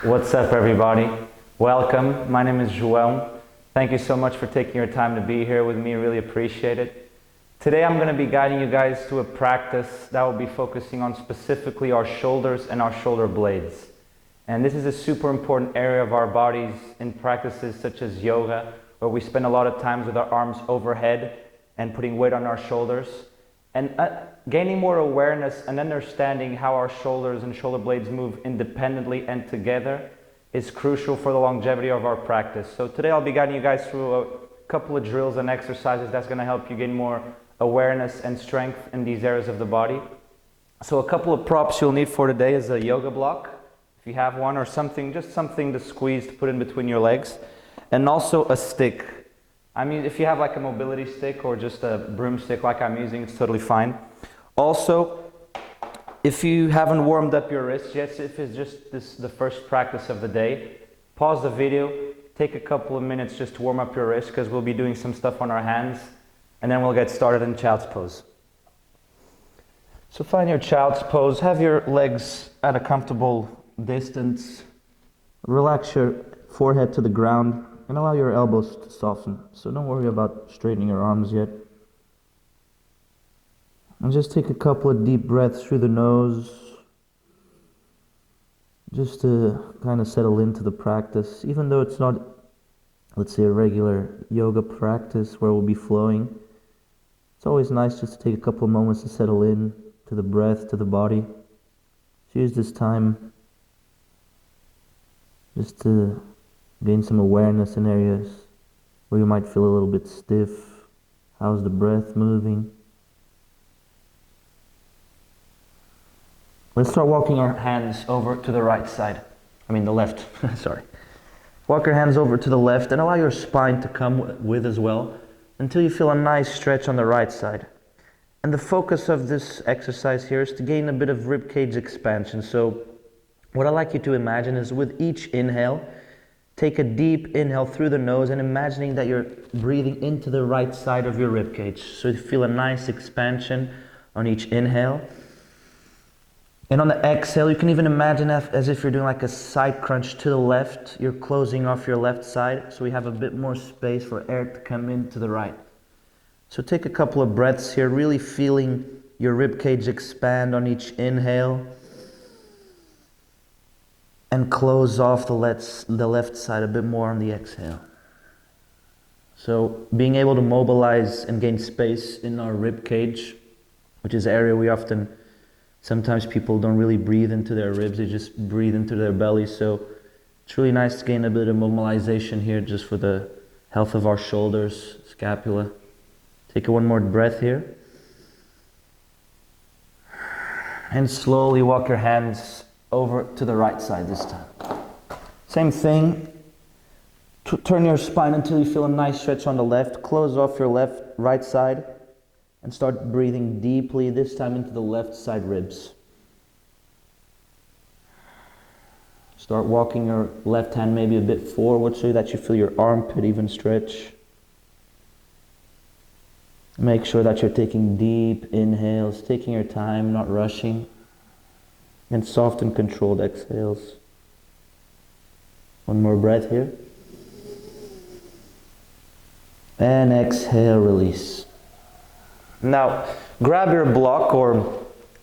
What's up, everybody? Welcome. My name is João. Thank you so much for taking your time to be here with me. Really appreciate it. Today I'm going to be guiding you guys through a practice that will be focusing on specifically our shoulders and our shoulder blades. And this is a super important area of our bodies in practices such as yoga, where we spend a lot of time with our arms overhead and putting weight on our shoulders. And gaining more awareness and understanding how our shoulders and shoulder blades move independently and together is crucial for the longevity of our practice. So today I'll be guiding you guys through a couple of drills and exercises that's going to help you gain more awareness and strength in these areas of the body. So a couple of props you'll need for today is a yoga block, if you have one, or something, just something to squeeze to put in between your legs, and also a stick. I mean, if you have like a mobility stick or just a broomstick like I'm using, it's totally fine. Also, if you haven't warmed up your wrists yet, if it's just the first practice of the day, pause the video, take a couple of minutes just to warm up your wrists, because we'll be doing some stuff on our hands, and then we'll get started in child's pose. So find your child's pose, have your legs at a comfortable distance, relax your forehead to the ground, and allow your elbows to soften. So don't worry about straightening your arms yet. And just take a couple of deep breaths through the nose, just to kind of settle into the practice. Even though it's not, let's say, a regular yoga practice where we'll be flowing, it's always nice just to take a couple of moments to settle in to the breath, to the body. So use this time just to gain some awareness in areas where you might feel a little bit stiff. How's the breath moving? Let's start walking our hands over to the right side. I mean the left, sorry. Walk your hands over to the left and allow your spine to come with as well until you feel a nice stretch on the right side. And the focus of this exercise here is to gain a bit of ribcage expansion. So what I'd like you to imagine is with each inhale, take a deep inhale through the nose and imagining that you're breathing into the right side of your ribcage. So you feel a nice expansion on each inhale. And on the exhale, you can even imagine as if you're doing like a side crunch to the left. You're closing off your left side, so we have a bit more space for air to come in to the right. So take a couple of breaths here, really feeling your ribcage expand on each inhale. And close off the left side a bit more on the exhale. So being able to mobilize and gain space in our rib cage, which is an area we often, sometimes people don't really breathe into their ribs, they just breathe into their belly. So it's really nice to gain a bit of mobilization here just for the health of our shoulders, scapula. Take one more breath here. And slowly walk your hands over to the right side this time. Same thing. Turn your spine until you feel a nice stretch on the left. Close off your right side and start breathing deeply, this time into the left side ribs. Start walking your left hand maybe a bit forward so that you feel your armpit even stretch. Make sure that you're taking deep inhales, taking your time, not rushing. And soft and controlled exhales. One more breath here. And exhale, release. Now, grab your block or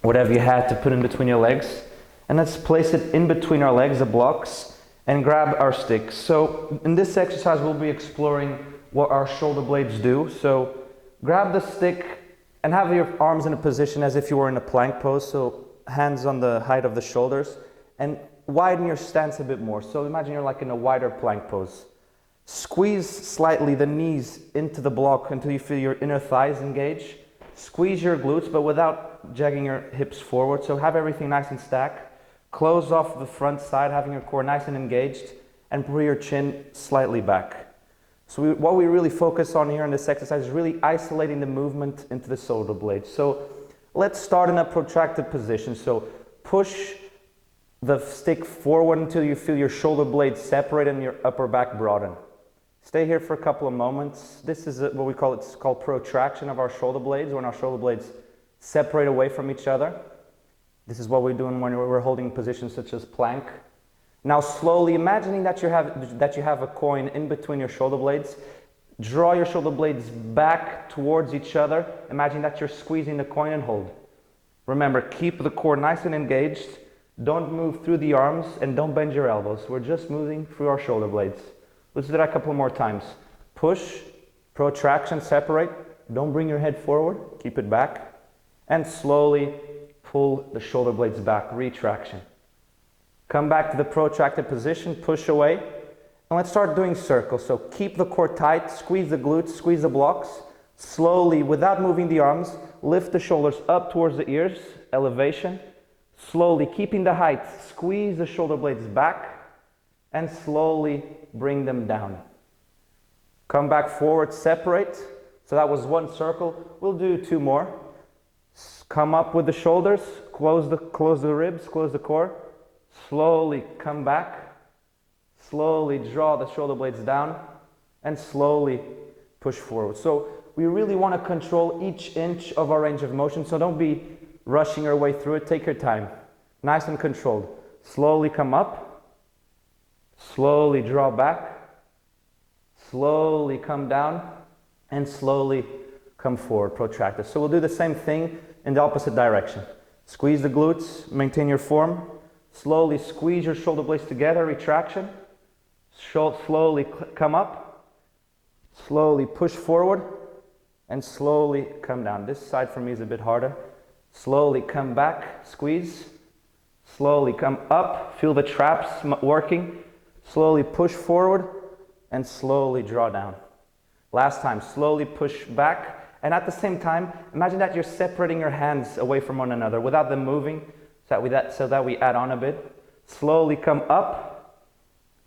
whatever you had to put in between your legs, and let's place it in between our legs, the blocks, and grab our sticks. So in this exercise, we'll be exploring what our shoulder blades do. So grab the stick and have your arms in a position as if you were in a plank pose. So hands on the height of the shoulders, and widen your stance a bit more. So imagine you're like in a wider plank pose. Squeeze slightly the knees into the block until you feel your inner thighs engage. Squeeze your glutes, but without dragging your hips forward. So have everything nice and stacked. Close off the front side, having your core nice and engaged, and pull your chin slightly back. So what we really focus on here in this exercise is really isolating the movement into the shoulder blades. So let's start in a protracted position. So push the stick forward until you feel your shoulder blades separate and your upper back broaden. Stay here for a couple of moments. This is what we call, it's called protraction of our shoulder blades, when our shoulder blades separate away from each other. This is what we're doing when we're holding positions such as plank. Now slowly, imagining that you have a coin in between your shoulder blades, draw your shoulder blades back towards each other. Imagine that you're squeezing the coin and hold. Remember, keep the core nice and engaged. Don't move through the arms and don't bend your elbows. We're just moving through our shoulder blades. Let's do that a couple more times. Push, protraction, separate. Don't bring your head forward, keep it back. And slowly pull the shoulder blades back, retraction. Come back to the protracted position, push away. And let's start doing circles. So keep the core tight, squeeze the glutes, squeeze the blocks. Slowly, without moving the arms, lift the shoulders up towards the ears, elevation. Slowly, keeping the height, squeeze the shoulder blades back and slowly bring them down. Come back forward, separate. So that was one circle. We'll do two more. Come up with the shoulders, close the ribs, close the core. Slowly come back. Slowly draw the shoulder blades down and slowly push forward. So we really want to control each inch of our range of motion. So don't be rushing your way through it. Take your time. Nice and controlled. Slowly come up. Slowly draw back. Slowly come down. And slowly come forward, protract it. So we'll do the same thing in the opposite direction. Squeeze the glutes, maintain your form. Slowly squeeze your shoulder blades together, retraction. Slowly come up. Slowly push forward. And slowly come down. This side for me is a bit harder. Slowly come back, squeeze. Slowly come up, feel the traps working. Slowly push forward and slowly draw down. Last time, slowly push back, and at the same time, imagine that you're separating your hands away from one another without them moving, so that we add on a bit. Slowly come up,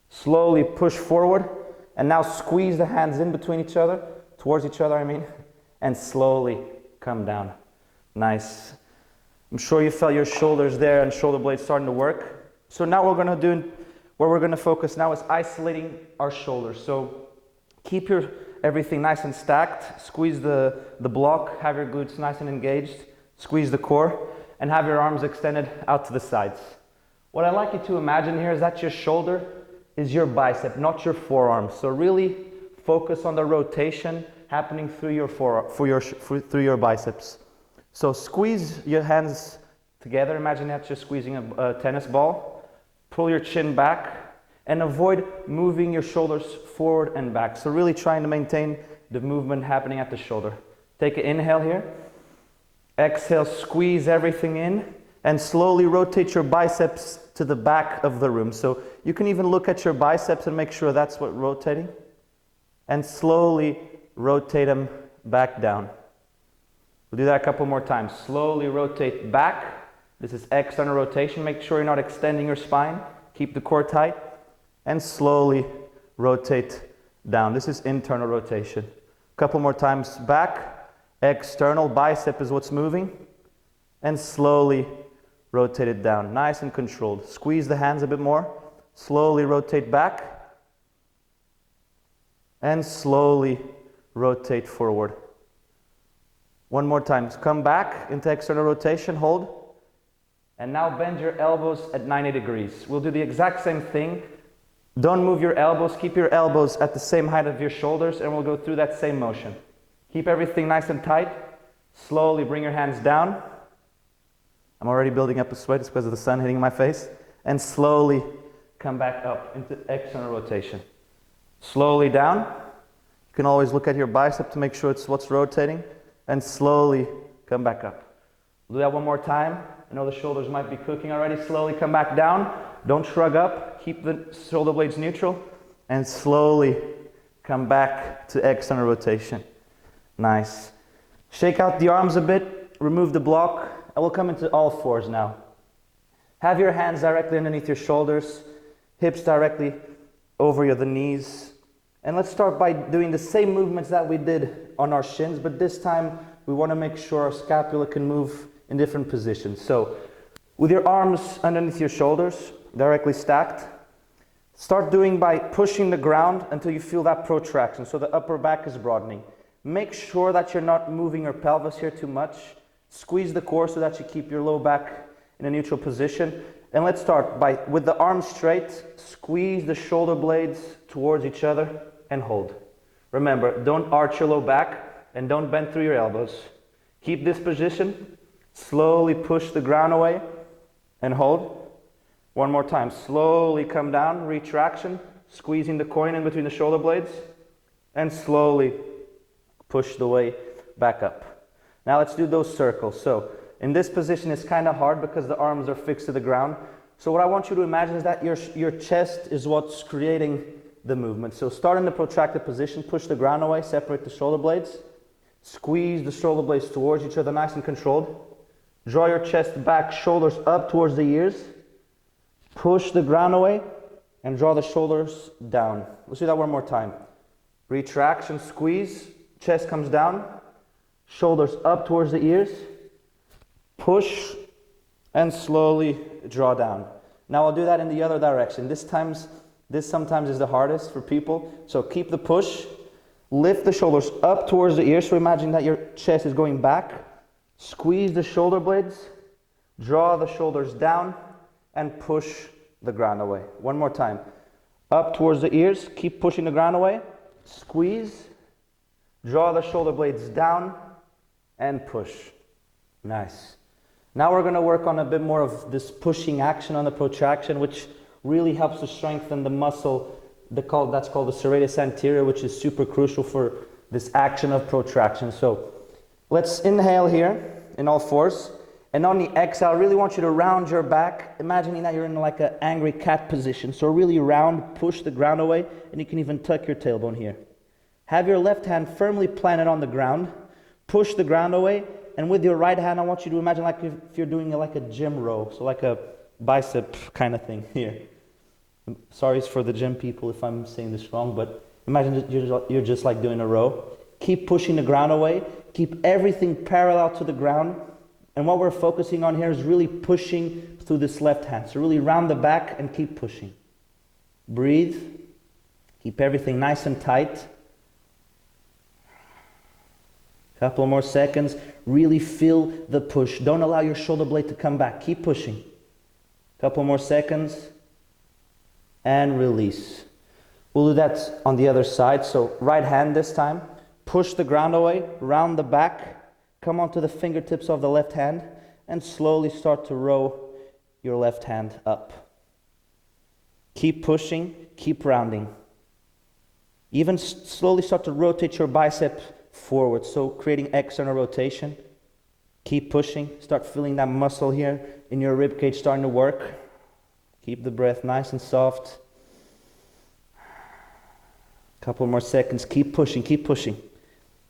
slowly push forward, and now squeeze the hands in between each other, towards each other, and slowly come down. Nice. I'm sure you felt your shoulders there and shoulder blades starting to work. So now what we're going to focus now is isolating our shoulders. So keep everything nice and stacked. Squeeze the block, have your glutes nice and engaged. Squeeze the core and have your arms extended out to the sides. What I'd like you to imagine here is that your shoulder is your bicep, not your forearm. So really focus on the rotation happening through your through your biceps. So squeeze your hands together. Imagine that you're squeezing a tennis ball. Pull your chin back and avoid moving your shoulders forward and back. So really trying to maintain the movement happening at the shoulder. Take an inhale here. Exhale, squeeze everything in and slowly rotate your biceps to the back of the room. So you can even look at your biceps and make sure that's what's rotating. And slowly rotate them back down. We'll do that a couple more times. Slowly rotate back. This is external rotation. Make sure you're not extending your spine. Keep the core tight. And slowly rotate down. This is internal rotation. A couple more times back. External bicep is what's moving. And slowly rotate it down. Nice and controlled. Squeeze the hands a bit more. Slowly rotate back. And slowly rotate forward. One more time. Come back into external rotation. Hold. And now bend your elbows at 90 degrees. We'll do the exact same thing. Don't move your elbows. Keep your elbows at the same height of your shoulders and we'll go through that same motion. Keep everything nice and tight. Slowly bring your hands down. I'm already building up a sweat. It's because of the sun hitting my face. And slowly come back up into external rotation. Slowly down. You can always look at your bicep to make sure it's what's rotating. And slowly come back up. We'll do that one more time. I know the shoulders might be cooking already. Slowly come back down. Don't shrug up. Keep the shoulder blades neutral. And slowly come back to external rotation. Nice. Shake out the arms a bit. Remove the block. And we'll come into all fours now. Have your hands directly underneath your shoulders. Hips directly over the knees. And let's start by doing the same movements that we did on our shins. But this time we want to make sure our scapula can move in different positions. So with your arms underneath your shoulders, directly stacked, start doing by pushing the ground until you feel that protraction. So the upper back is broadening. Make sure that you're not moving your pelvis here too much. Squeeze the core so that you keep your low back in a neutral position. And let's start by, with the arms straight, squeeze the shoulder blades towards each other and hold. Remember, don't arch your low back and don't bend through your elbows. Keep this position, slowly push the ground away and hold. One more time, slowly come down, retraction, squeezing the coin in between the shoulder blades and slowly push the way back up. Now let's do those circles. So in this position it's kind of hard because the arms are fixed to the ground. So what I want you to imagine is that your chest is what's creating the movement. So start in the protracted position, push the ground away, separate the shoulder blades, squeeze the shoulder blades towards each other, nice and controlled. Draw your chest back, shoulders up towards the ears, push the ground away and draw the shoulders down. Let's do that one more time. Retraction, squeeze, chest comes down, shoulders up towards the ears, push and slowly draw down. Now I'll do that in the other direction. This sometimes is the hardest for people. So keep the push, lift the shoulders up towards the ears. So imagine that your chest is going back. Squeeze the shoulder blades, draw the shoulders down and push the ground away. One more time. Up towards the ears, keep pushing the ground away. Squeeze, draw the shoulder blades down and push. Nice. Now we're going to work on a bit more of this pushing action on the protraction, which really helps to strengthen the muscle that's called the serratus anterior, which is super crucial for this action of protraction. So let's inhale here in all fours, and on the exhale I really want you to round your back, imagining that you're in like an angry cat position. So really round, push the ground away, and you can even tuck your tailbone here. Have your left hand firmly planted on the ground, push the ground away, and with your right hand I want you to imagine like if you're doing like a gym row, so like a bicep kind of thing here. Sorry for the gym people if I'm saying this wrong, but imagine that you're just like doing a row. Keep pushing the ground away, keep everything parallel to the ground, and what we're focusing on here is really pushing through this left hand. So really round the back and keep pushing. Breathe, keep everything nice and tight. Couple more seconds, really feel the push. Don't allow your shoulder blade to come back, keep pushing. Couple more seconds, and release. We'll do that on the other side. So right hand this time, push the ground away, round the back, come onto the fingertips of the left hand, and slowly start to row your left hand up. Keep pushing, keep rounding. Even slowly start to rotate your bicep forward, so creating external rotation. Keep pushing, start feeling that muscle here in your rib cage starting to work. Keep the breath nice and soft. Couple more seconds, keep pushing, keep pushing.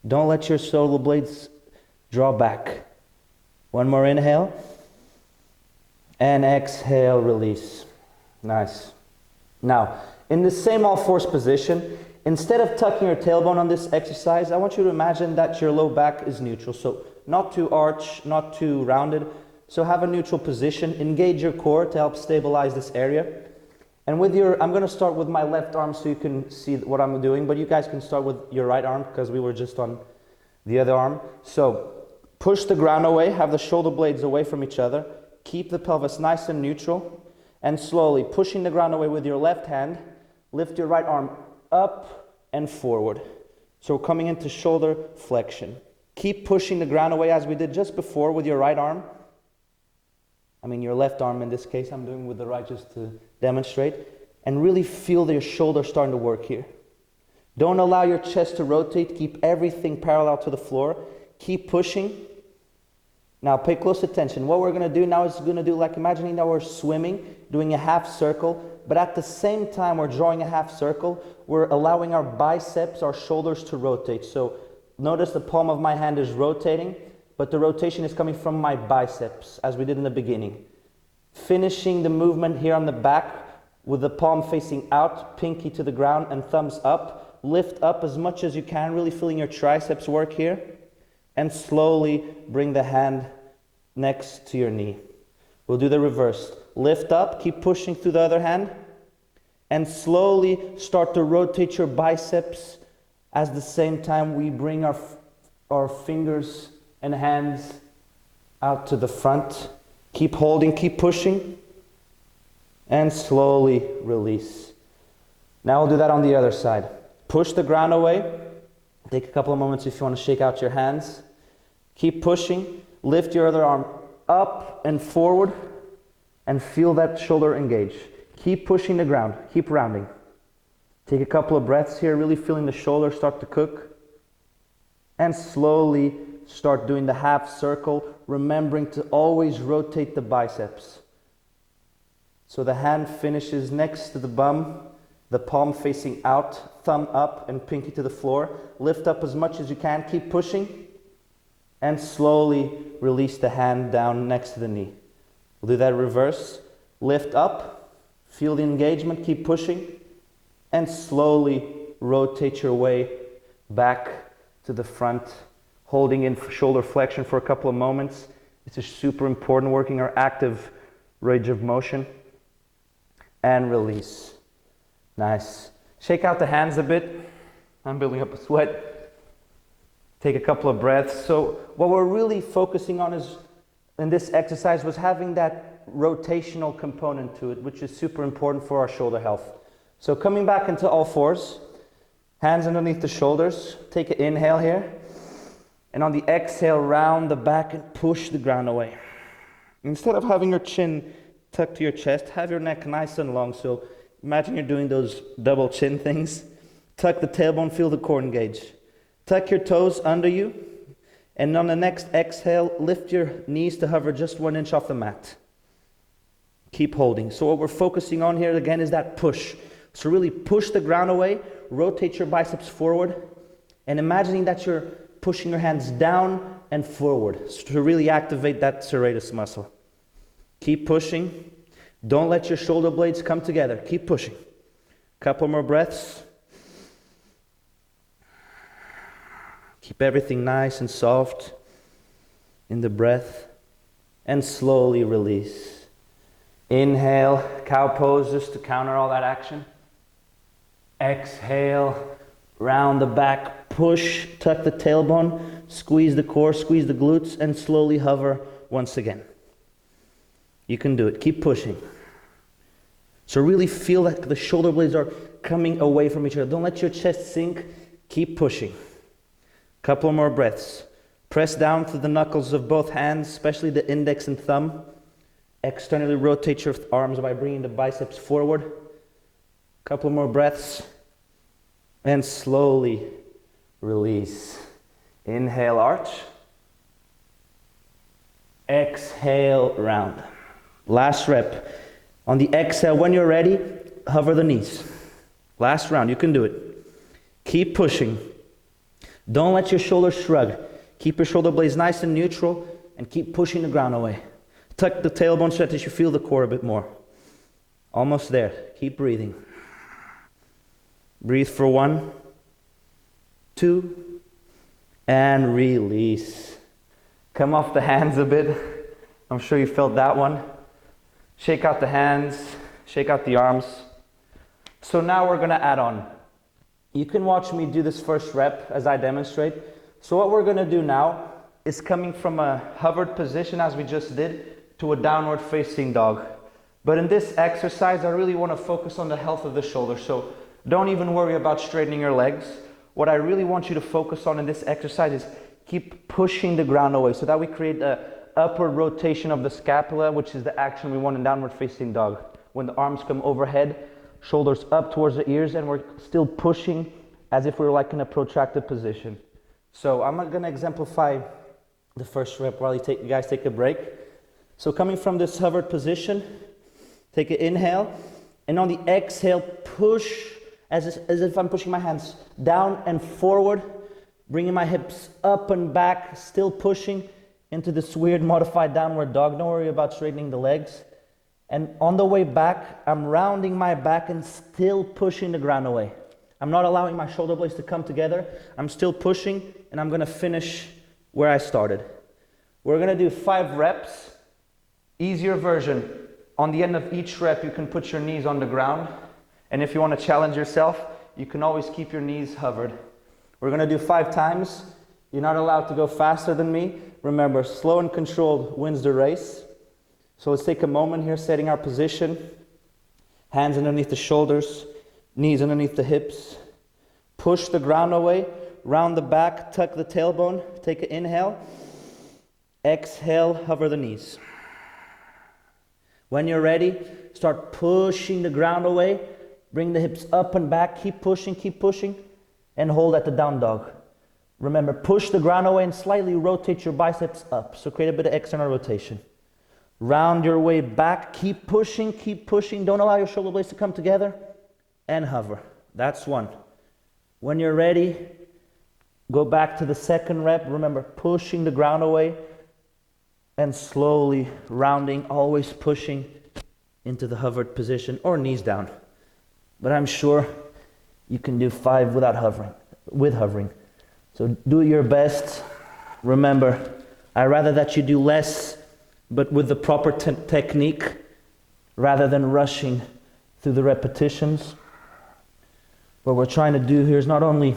Don't let your shoulder blades draw back. One more inhale. And exhale, release. Nice. Now, in the same all fours position, instead of tucking your tailbone on this exercise, I want you to imagine that your low back is neutral. So not too arched, not too rounded. So have a neutral position. Engage your core to help stabilize this area. And with I'm going to start with my left arm so you can see what I'm doing, but you guys can start with your right arm because we were just on the other arm. So push the ground away, have the shoulder blades away from each other. Keep the pelvis nice and neutral. And slowly pushing the ground away with your left hand, lift your right arm up and forward. So coming into shoulder flexion. Keep pushing the ground away as we did just before with your right arm. Your left arm in this case, I'm doing with the right just to demonstrate. And really feel your shoulder starting to work here. Don't allow your chest to rotate. Keep everything parallel to the floor. Keep pushing. Now pay close attention. What we're going to do now is like imagining that we're swimming, doing a half circle, but at the same time we're drawing a half circle, we're allowing our biceps, our shoulders to rotate. So notice the palm of my hand is rotating, but the rotation is coming from my biceps, as we did in the beginning. Finishing the movement here on the back with the palm facing out, pinky to the ground and thumbs up. Lift up as much as you can, really feeling your triceps work here. And slowly bring the hand next to your knee. We'll do the reverse. Lift up, keep pushing through the other hand. And slowly start to rotate your biceps. At the same time we bring our fingers and hands out to the front. Keep holding, keep pushing. and slowly release. Now we'll do that on the other side. Push the ground away. Take a couple of moments if you want to shake out your hands. Keep pushing. Lift your other arm up and forward and feel that shoulder engage. Keep pushing the ground. Keep rounding. Take a couple of breaths here, really feeling the shoulder start to cook. And slowly start doing the half circle, remembering to always rotate the biceps. So the hand finishes next to the bum, the palm facing out, thumb up and pinky to the floor. Lift up as much as you can, keep pushing, and slowly release the hand down next to the knee. We'll do that reverse. Lift up, feel the engagement, keep pushing, and slowly rotate your way back to the front, holding in shoulder flexion for a couple of moments. This is super important, working our active range of motion. And release. Nice. Shake out the hands a bit. I'm building up a sweat. Take a couple of breaths. So what we're really focusing on is, in this exercise, was having that rotational component to it, which is super important for our shoulder health. So coming back into all fours, hands underneath the shoulders. Take an inhale here. And on the exhale, round the back and push the ground away. Instead of having your chin tucked to your chest, have your neck nice and long. So imagine you're doing those double chin things. Tuck the tailbone, feel the core engage. Tuck your toes under you. And on the next exhale, lift your knees to hover just 1 inch off the mat. Keep holding. So what we're focusing on here again is that push. So really push the ground away, rotate your biceps forward, and imagining that you're pushing your hands down and forward to really activate that serratus muscle. Keep pushing. Don't let your shoulder blades come together. Keep pushing. Couple more breaths. Keep everything nice and soft in the breath, and slowly release. Inhale, cow pose, just to counter all that action. Exhale, round the back, push, tuck the tailbone, squeeze the core, squeeze the glutes, and slowly hover once again. You can do it. Keep pushing. So really feel that the shoulder blades are coming away from each other. Don't let your chest sink. Keep pushing. Couple more breaths. Press down through the knuckles of both hands, especially the index and thumb. Externally rotate your arms by bringing the biceps forward. Couple more breaths. And slowly release. Inhale, arch. Exhale, round. Last rep. On the exhale, when you're ready, hover the knees. Last round, you can do it. Keep pushing. Don't let your shoulders shrug. Keep your shoulder blades nice and neutral and keep pushing the ground away. Tuck the tailbone so that you feel the core a bit more. Almost there. Keep breathing. Breathe for 1, 2, and release. Come off the hands a bit. I'm sure you felt that one. Shake out the hands, shake out the arms. So now we're gonna add on. You can watch me do this first rep as I demonstrate. So what we're gonna do now is coming from a hovered position as we just did to a downward facing dog. But in this exercise, I really wanna focus on the health of the shoulder. So don't even worry about straightening your legs. What I really want you to focus on in this exercise is keep pushing the ground away so that we create a upward rotation of the scapula, which is the action we want in downward facing dog. When the arms come overhead, shoulders up towards the ears, and we're still pushing as if we were like in a protracted position. So I'm going to exemplify the first rep while you guys take a break. So coming from this hovered position, take an inhale, and on the exhale, push as if I'm pushing my hands down and forward, bringing my hips up and back, still pushing into this weird modified downward dog. Don't worry about straightening the legs. And on the way back, I'm rounding my back and still pushing the ground away. I'm not allowing my shoulder blades to come together. I'm still pushing, and I'm gonna finish where I started. We're gonna do 5 reps. Easier version. On the end of each rep, you can put your knees on the ground. And if you wanna challenge yourself, you can always keep your knees hovered. We're gonna do 5 times. You're not allowed to go faster than me. Remember, slow and controlled wins the race. So let's take a moment here, setting our position. Hands underneath the shoulders, knees underneath the hips. Push the ground away, round the back, tuck the tailbone, take an inhale. Exhale, hover the knees. When you're ready, start pushing the ground away. Bring the hips up and back, keep pushing, and hold at the down dog. Remember, push the ground away and slightly rotate your biceps up. So create a bit of external rotation. Round your way back, keep pushing. Don't allow your shoulder blades to come together. And hover. That's one. When you're ready, go back to the second rep. Remember, pushing the ground away and slowly rounding, always pushing into the hovered position or knees down. But I'm sure you can do 5 without hovering, with hovering. So do your best. Remember, I'd rather that you do less, but with the proper technique, rather than rushing through the repetitions. What we're trying to do here is not only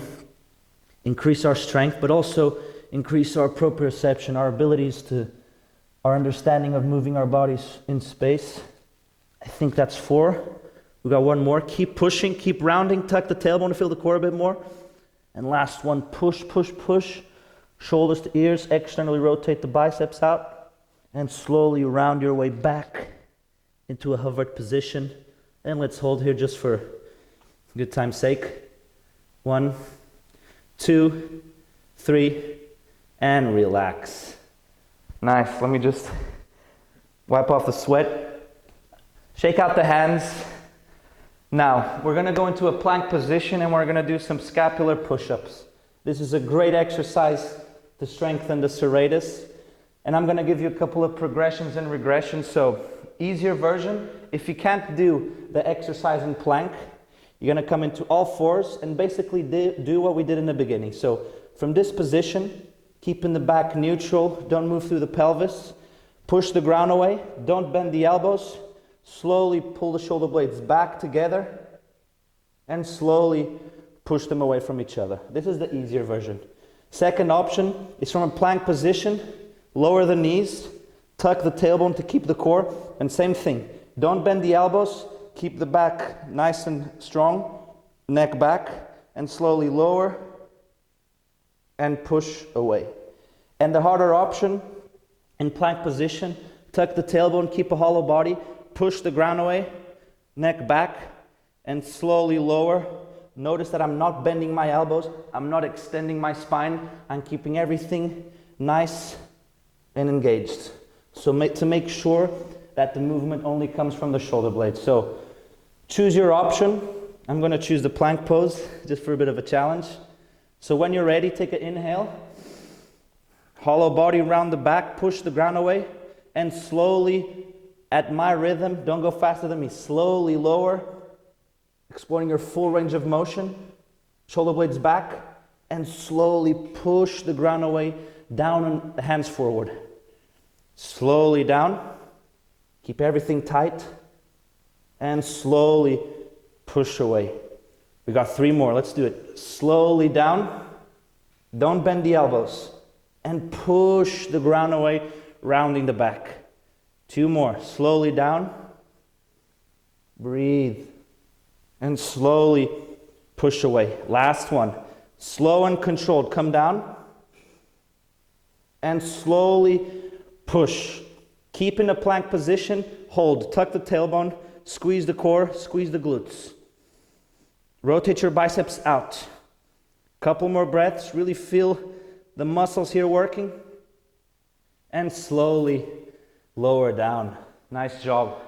increase our strength, but also increase our proprioception, our abilities to, our understanding of moving our bodies in space. I think that's 4. We got one more. Keep pushing, keep rounding, tuck the tailbone to feel the core a bit more. And last one, push. Shoulders to ears, externally rotate the biceps out, and slowly round your way back into a hovered position. And let's hold here just for good time's sake. 1, 2, 3, and relax. Nice. Let me just wipe off the sweat. Shake out the hands. Now, we're going to go into a plank position and we're going to do some scapular push-ups. This is a great exercise to strengthen the serratus. And I'm going to give you a couple of progressions and regressions. So, easier version, if you can't do the exercise in plank, you're going to come into all fours and basically do what we did in the beginning. So, from this position, keeping the back neutral, don't move through the pelvis, push the ground away, don't bend the elbows, slowly pull the shoulder blades back together and slowly push them away from each other. This is the easier version. Second option is from a plank position, lower the knees, tuck the tailbone to keep the core, and same thing. Don't bend the elbows, keep the back nice and strong, neck back, and slowly lower and push away. And the harder option, in plank position, tuck the tailbone, keep a hollow body, push the ground away, neck back, and slowly lower. Notice that I'm not bending my elbows, I'm not extending my spine, I'm keeping everything nice and engaged. So to make sure that the movement only comes from the shoulder blades. So choose your option. I'm going to choose the plank pose just for a bit of a challenge. So when you're ready, take an inhale. Hollow body round the back, push the ground away, and slowly, at my rhythm, don't go faster than me, slowly lower, exploring your full range of motion, shoulder blades back, and slowly push the ground away, down and the hands forward. Slowly down, keep everything tight, and slowly push away. We got 3 more, let's do it. Slowly down, don't bend the elbows, and push the ground away, rounding the back. 2 more, slowly down, breathe, and slowly push away. Last one, slow and controlled, come down, and slowly push. Keep in a plank position, hold, tuck the tailbone, squeeze the core, squeeze the glutes. Rotate your biceps out. Couple more breaths, really feel the muscles here working. And slowly lower down. Nice job.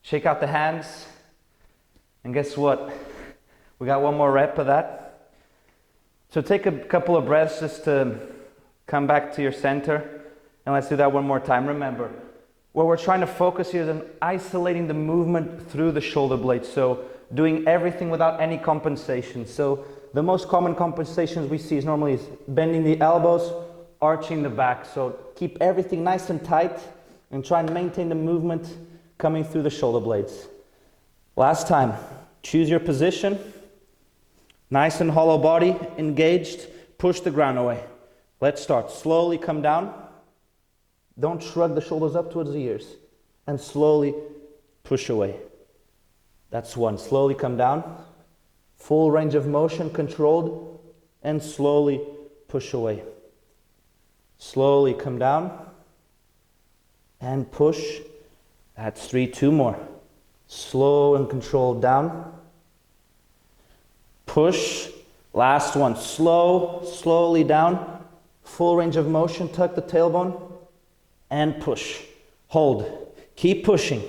Shake out the hands. And guess what? We got one more rep of that. So take a couple of breaths just to come back to your center. And let's do that one more time. Remember, what we're trying to focus here is on isolating the movement through the shoulder blades. So doing everything without any compensation. So the most common compensations we see is normally bending the elbows, arching the back. So keep everything nice and tight and try and maintain the movement coming through the shoulder blades. Last time, choose your position. Nice and hollow body, engaged, push the ground away. Let's start. Slowly come down. Don't shrug the shoulders up towards the ears. And slowly push away. That's 1. Slowly come down. Full range of motion, controlled, and slowly push away. Slowly come down and push. That's 3. 2 more. Slow and controlled down. Push. Last one. Slowly down. Full range of motion. Tuck the tailbone and push. Hold. Keep pushing.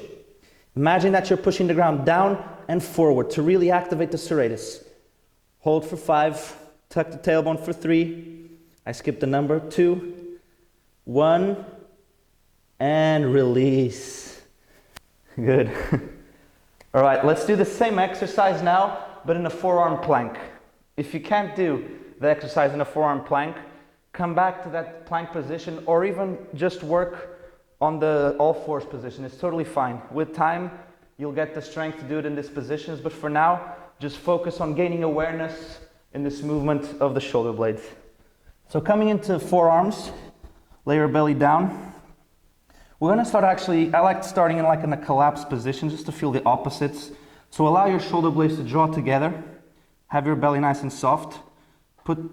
Imagine that you're pushing the ground down and forward to really activate the serratus. Hold for 5. Tuck the tailbone for 3. I skipped the number. 2, 1, and release. Good. All right, let's do the same exercise now, but in a forearm plank. If you can't do the exercise in a forearm plank, come back to that plank position, or even just work on the all fours position. It's totally fine. With time, you'll get the strength to do it in these positions, but for now, just focus on gaining awareness in this movement of the shoulder blades. So coming into forearms, lay your belly down. We're going to start I like starting in a collapsed position just to feel the opposites. So allow your shoulder blades to draw together. Have your belly nice and soft.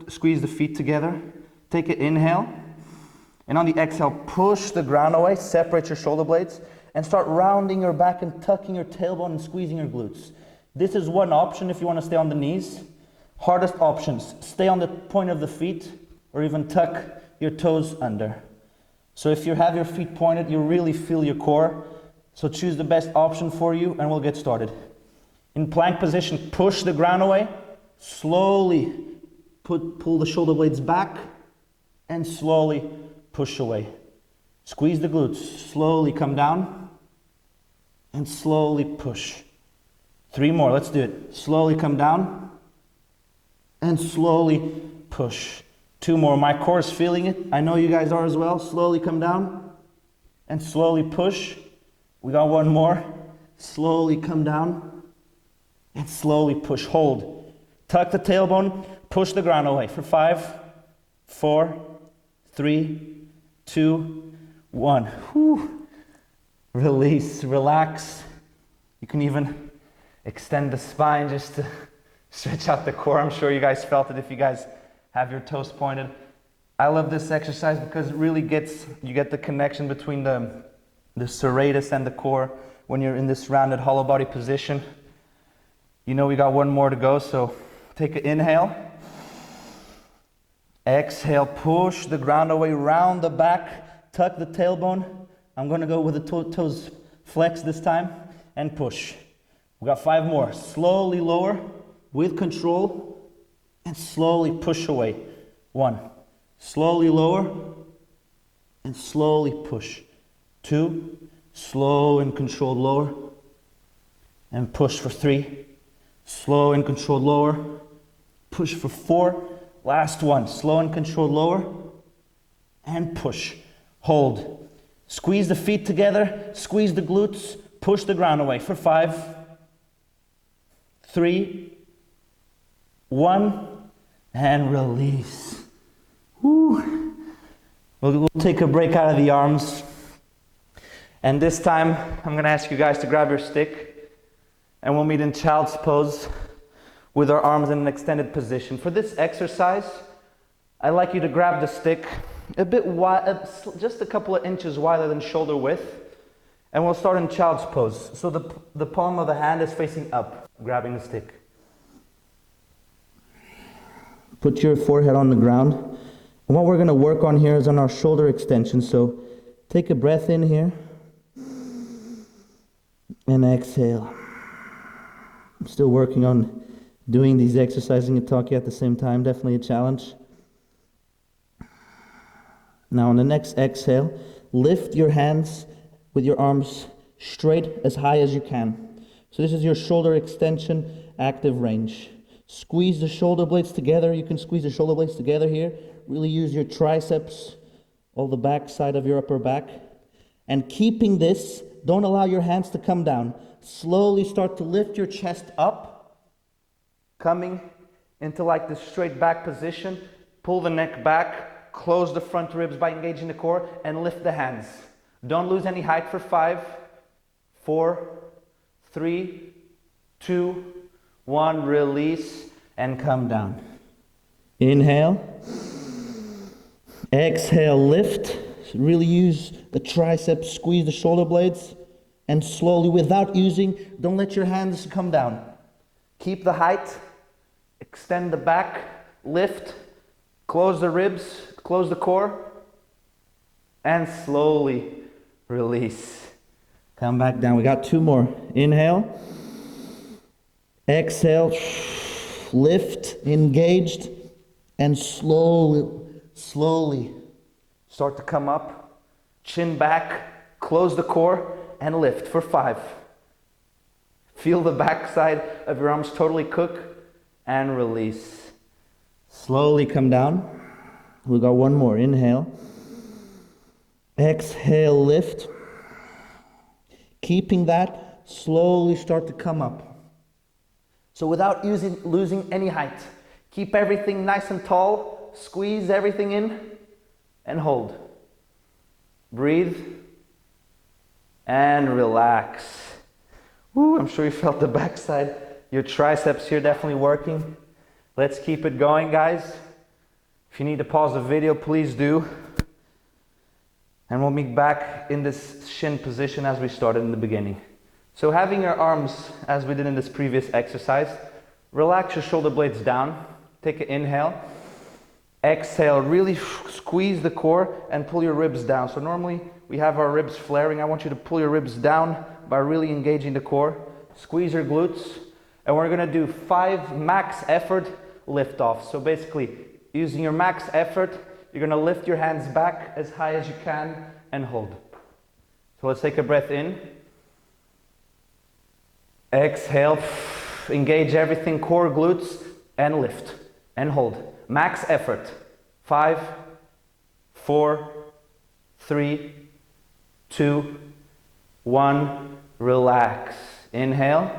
Squeeze the feet together. Take an inhale. And on the exhale, push the ground away. Separate your shoulder blades. And start rounding your back and tucking your tailbone and squeezing your glutes. This is one option if you want to stay on the knees. Hardest options, stay on the point of the feet or even tuck your toes under. So if you have your feet pointed, you really feel your core. So choose the best option for you and we'll get started. In plank position, push the ground away. Slowly pull the shoulder blades back and slowly push away. Squeeze the glutes. Slowly come down and slowly push. 3 more. Let's do it. Slowly come down and slowly push. 2 more. My core is feeling it. I know you guys are as well. Slowly come down and slowly push. We got 1 more. Slowly come down and slowly push. Hold. Tuck the tailbone. Push the ground away for 5, 4, 3, 2, 1. Whew. Release. Relax. You can even extend the spine just to stretch out the core. I'm sure you guys felt it if you guys have your toes pointed. I love this exercise because it really you get the connection between the serratus and the core when you're in this rounded hollow body position. You know we got 1 more to go, so take an inhale. Exhale, push the ground away, round the back, tuck the tailbone. I'm going to go with the toes flexed this time and push. We got 5 more. Slowly lower with control and slowly push away. 1. Slowly lower and slowly push. 2. Slow and controlled lower and push for 3. Slow and controlled lower. Push for 4. Last one. Slow and controlled lower and push. Hold. Squeeze the feet together. Squeeze the glutes. Push the ground away for 5, 3, 1, and release. Woo. We'll take a break out of the arms. And this time, I'm going to ask you guys to grab your stick and we'll meet in child's pose with our arms in an extended position. For this exercise, I'd like you to grab the stick a bit wide, just a couple of inches wider than shoulder width. And we'll start in child's pose. So the palm of the hand is facing up, grabbing the stick. Put your forehead on the ground. And what we're going to work on here is on our shoulder extension. So take a breath in here. And exhale. I'm still working on doing these exercises and talking at the same time. Definitely a challenge. Now on the next exhale, lift your hands with your arms straight as high as you can. So this is your shoulder extension active range. Squeeze the shoulder blades together. You can squeeze the shoulder blades together here. Really use your triceps, all the back side of your upper back. And keeping this, don't allow your hands to come down. Slowly start to lift your chest up, coming into like this straight back position. Pull the neck back, close the front ribs by engaging the core, and lift the hands. Don't lose any height for 5, 4, 3, 2, 1, release, and come down. Inhale. Exhale, lift. Really use the triceps, squeeze the shoulder blades, and slowly, without using, don't let your hands come down. Keep the height, extend the back, lift, close the ribs, close the core, and slowly release. Come back down. We got 2 more. Inhale. Exhale. Lift, engaged, and slowly start to come up. Chin back, close the core, and lift for 5. Feel the backside of your arms totally cook, and release. Slowly come down. We got 1 more. Inhale. Exhale, lift. Keeping that, slowly start to come up. So without losing any height, keep everything nice and tall, squeeze everything in, and hold. Breathe, and relax. Woo, I'm sure you felt the backside. Your triceps here definitely working. Let's keep it going, guys. If you need to pause the video, please do. And we'll meet back in this shin position as we started in the beginning. So having your arms, as we did in this previous exercise, relax your shoulder blades down. Take an inhale. Exhale, really squeeze the core and pull your ribs down. So normally we have our ribs flaring. I want you to pull your ribs down by really engaging the core. Squeeze your glutes. And we're gonna do 5 max effort lift-offs. So basically, using your max effort, you're gonna lift your hands back as high as you can and hold. So let's take a breath in. Exhale, engage everything, core, glutes, and lift, and hold. Max effort. 5, 4, 3, 2, 1, relax. Inhale.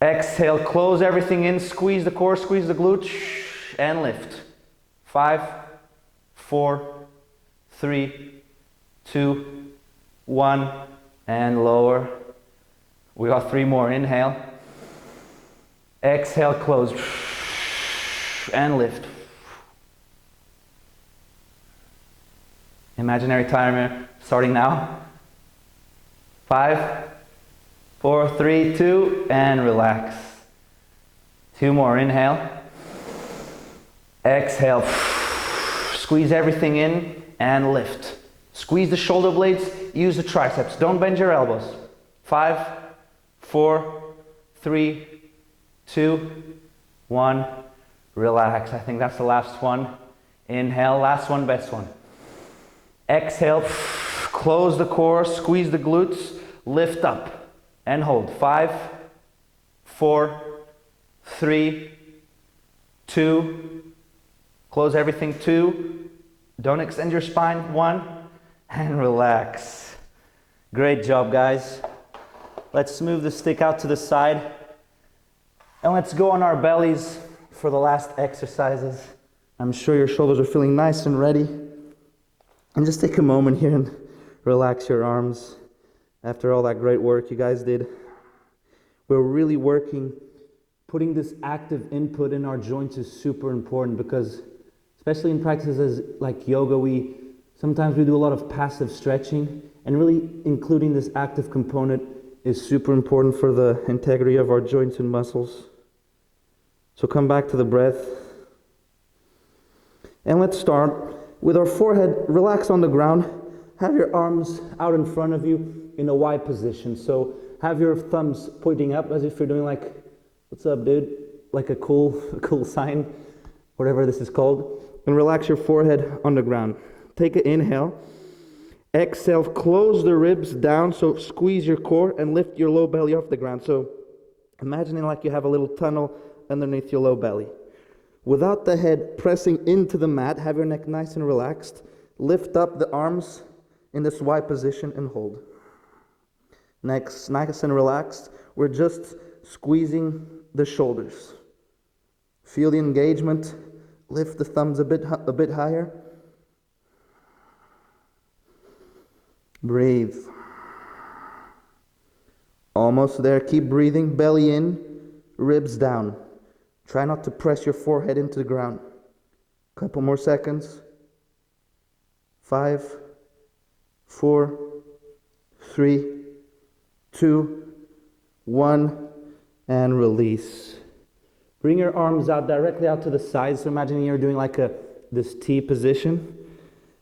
Exhale, close everything in, squeeze the core, squeeze the glutes, and lift. 5, 4, 3, 2, 1, and lower. We got 3 more. Inhale. Exhale, close. And lift. Imaginary timer starting now. 5, 4, 3, 2, and relax. 2 more. Inhale. Exhale. Squeeze everything in and lift. Squeeze the shoulder blades. Use the triceps. Don't bend your elbows. 5, 4, 3, 2, 1. Relax. I think that's the last one. Inhale. Last one, best one. Exhale. Close the core. Squeeze the glutes. Lift up and hold. 5, 4, 3, 2. Close everything. 2. Don't extend your spine. 1. And relax. Great job, guys. Let's move the stick out to the side. And let's go on our bellies for the last exercises. I'm sure your shoulders are feeling nice and ready. And just take a moment here and relax your arms after all that great work you guys did. We're really working. Putting this active input in our joints is super important because, especially in practices like yoga, sometimes we do a lot of passive stretching, and really including this active component is super important for the integrity of our joints and muscles. So come back to the breath. And let's start with our forehead. Relax on the ground. Have your arms out in front of you in a Y position. So have your thumbs pointing up as if you're doing like, what's up, dude? Like a cool sign, whatever this is called. And relax your forehead on the ground. Take an inhale. Exhale, close the ribs down, so squeeze your core and lift your low belly off the ground. So imagining like you have a little tunnel underneath your low belly. Without the head pressing into the mat, have your neck nice and relaxed. Lift up the arms in this Y position and hold. Next, nice and relaxed. We're just squeezing the shoulders. Feel the engagement. Lift the thumbs a bit higher. Breathe. Almost there. Keep breathing. Belly in, ribs down. Try not to press your forehead into the ground. Couple more seconds. 5, 4, 3, 2, 1, and release. Bring your arms out directly out to the sides. So imagine you're doing like this T position.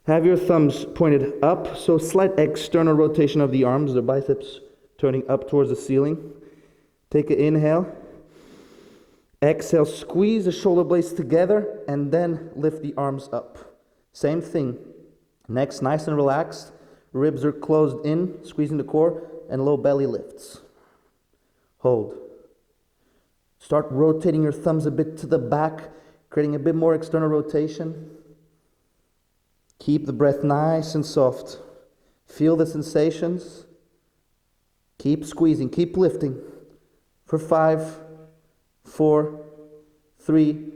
Have your thumbs pointed up, so slight external rotation of the arms, the biceps turning up towards the ceiling. Take an inhale. Exhale, squeeze the shoulder blades together and then lift the arms up. Same thing. Next, nice and relaxed. Ribs are closed in, squeezing the core, and low belly lifts. Hold. Start rotating your thumbs a bit to the back, creating a bit more external rotation. Keep the breath nice and soft. Feel the sensations. Keep squeezing, keep lifting. For 5, 4, 3,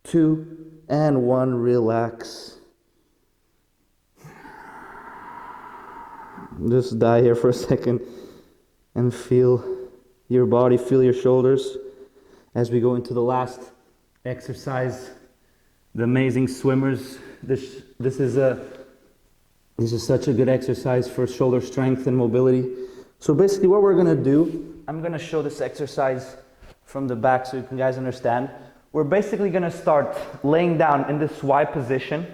2, and 1. Relax. Just die here for a second and feel your body, feel your shoulders as we go into the last exercise. The amazing swimmers. This is such a good exercise for shoulder strength and mobility. So basically what we're going to do, I'm going to show this exercise from the back so you can guys understand. We're basically going to start laying down in this Y position,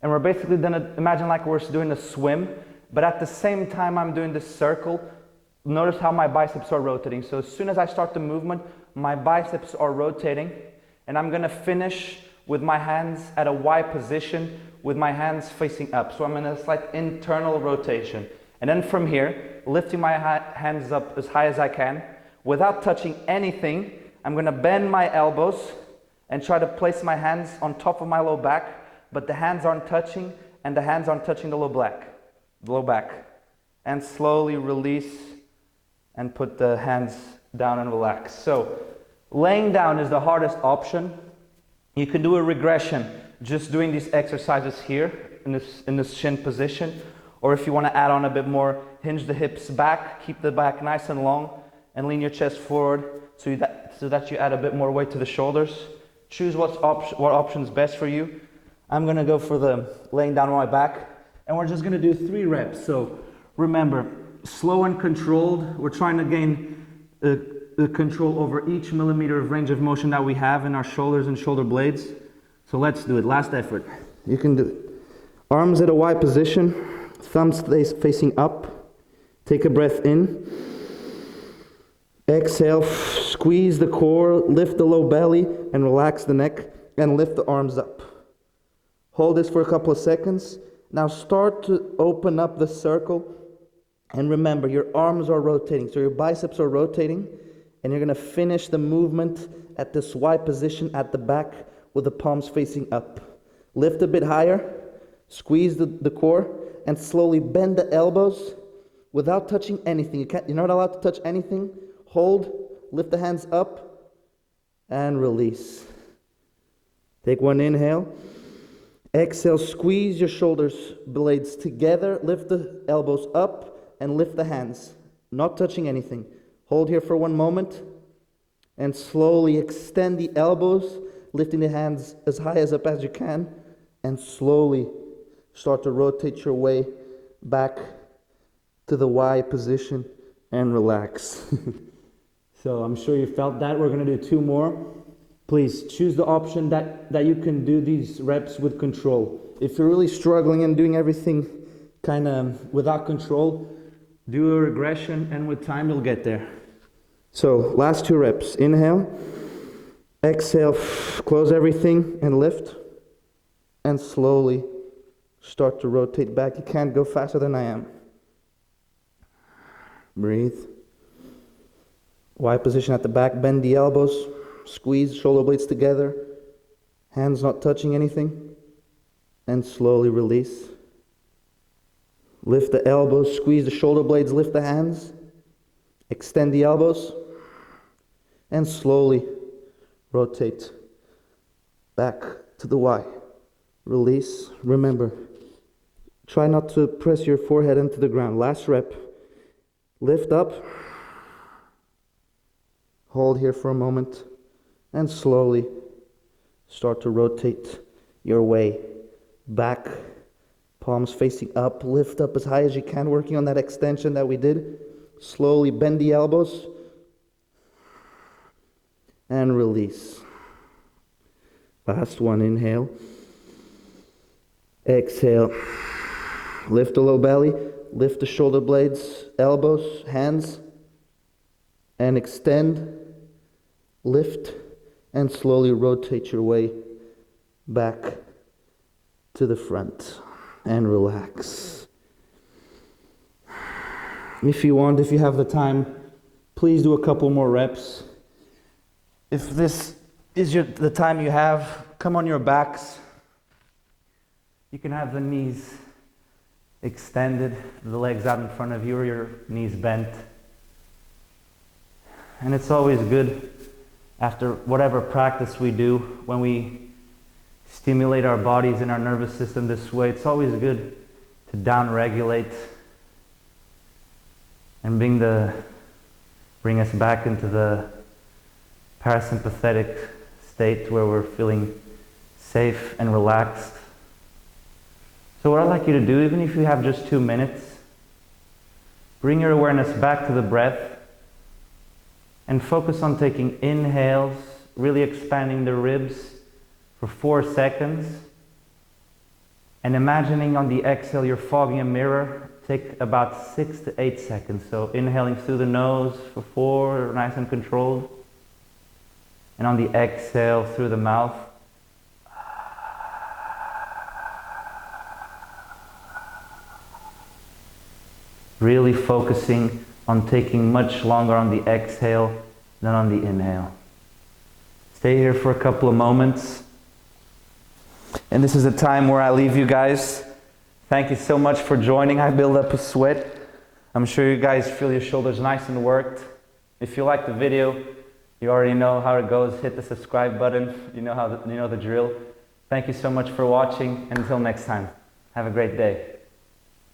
and we're basically going to imagine like we're doing a swim, but at the same time I'm doing this circle. Notice how my biceps are rotating. So as soon as I start the movement, my biceps are rotating, and I'm going to finish with my hands at a Y position with my hands facing up. So I'm in a slight internal rotation. And then from here, lifting my hands up as high as I can, without touching anything, I'm going to bend my elbows and try to place my hands on top of my low back, but the hands aren't touching, and the hands aren't touching the low back. And slowly release and put the hands down and relax. So laying down is the hardest option. You can do a regression just doing these exercises here in this shin position, or if you want to add on a bit more, hinge the hips back, keep the back nice and long, and lean your chest forward so that you add a bit more weight to the shoulders. Choose what option's best for you. I'm going to go for the laying down on my back, and we're just going to do 3 reps. So remember, slow and controlled. We're trying to gain the control over each millimeter of range of motion that we have in our shoulders and shoulder blades. So let's do it. Last effort. You can do it. Arms at a Y position, thumbs facing up. Take a breath in. Exhale, squeeze the core, lift the low belly, and relax the neck, and lift the arms up. Hold this for a couple of seconds. Now start to open up the circle, and remember, your arms are rotating, so your biceps are rotating, and you're going to finish the movement at this Y position at the back with the palms facing up. Lift a bit higher, squeeze the core, and slowly bend the elbows without touching anything. You're not allowed to touch anything. Hold, lift the hands up, and release. Take one inhale. Exhale, squeeze your shoulders blades together, lift the elbows up, and lift the hands, not touching anything. Hold here for 1 moment, and slowly extend the elbows, lifting the hands as high up as you can, and slowly start to rotate your way back to the Y position and relax. So I'm sure you felt that. We're going to do 2 more. Please choose the option that you can do these reps with control. If you're really struggling and doing everything kind of without control, do a regression, and with time you'll get there. So last 2 reps. Inhale, exhale, close everything and lift, and slowly start to rotate back. You can't go faster than I am. Breathe. Y position at the back, bend the elbows, squeeze shoulder blades together, hands not touching anything, and slowly release. Lift the elbows, squeeze the shoulder blades, lift the hands, extend the elbows, and slowly rotate back to the Y. Release. Remember, try not to press your forehead into the ground. Last rep. Lift up, Hold here for a moment and slowly start to rotate your way back. Palms facing up, lift up as high as you can, working on that extension that we did. Slowly bend the elbows and release. Last one, inhale. Exhale. Lift the low belly, lift the shoulder blades, elbows, hands, and extend, lift, and slowly rotate your way back to the front and relax. If you want, if you have the time, please do a couple more reps. If this is the time you have, come on your backs. You can have the knees extended, the legs out in front of you, or your knees bent. And it's always good after whatever practice we do, when we stimulate our bodies and our nervous system this way, it's always good to down-regulate and bring us back into the parasympathetic state where we're feeling safe and relaxed. So what I'd like you to do, even if you have just 2 minutes, bring your awareness back to the breath and focus on taking inhales, really expanding the ribs for 4 seconds, and imagining on the exhale you're fogging a mirror. Take about 6 to 8 seconds. So inhaling through the nose for 4, nice and controlled, and on the exhale through the mouth. Really focusing on taking much longer on the exhale than on the inhale. Stay here for a couple of moments. And this is the time where I leave you guys. Thank you so much for joining. I build up a sweat. I'm sure you guys feel your shoulders nice and worked. If you like the video, you already know how it goes. Hit the subscribe button. You know the drill. Thank you so much for watching. And until next time, have a great day.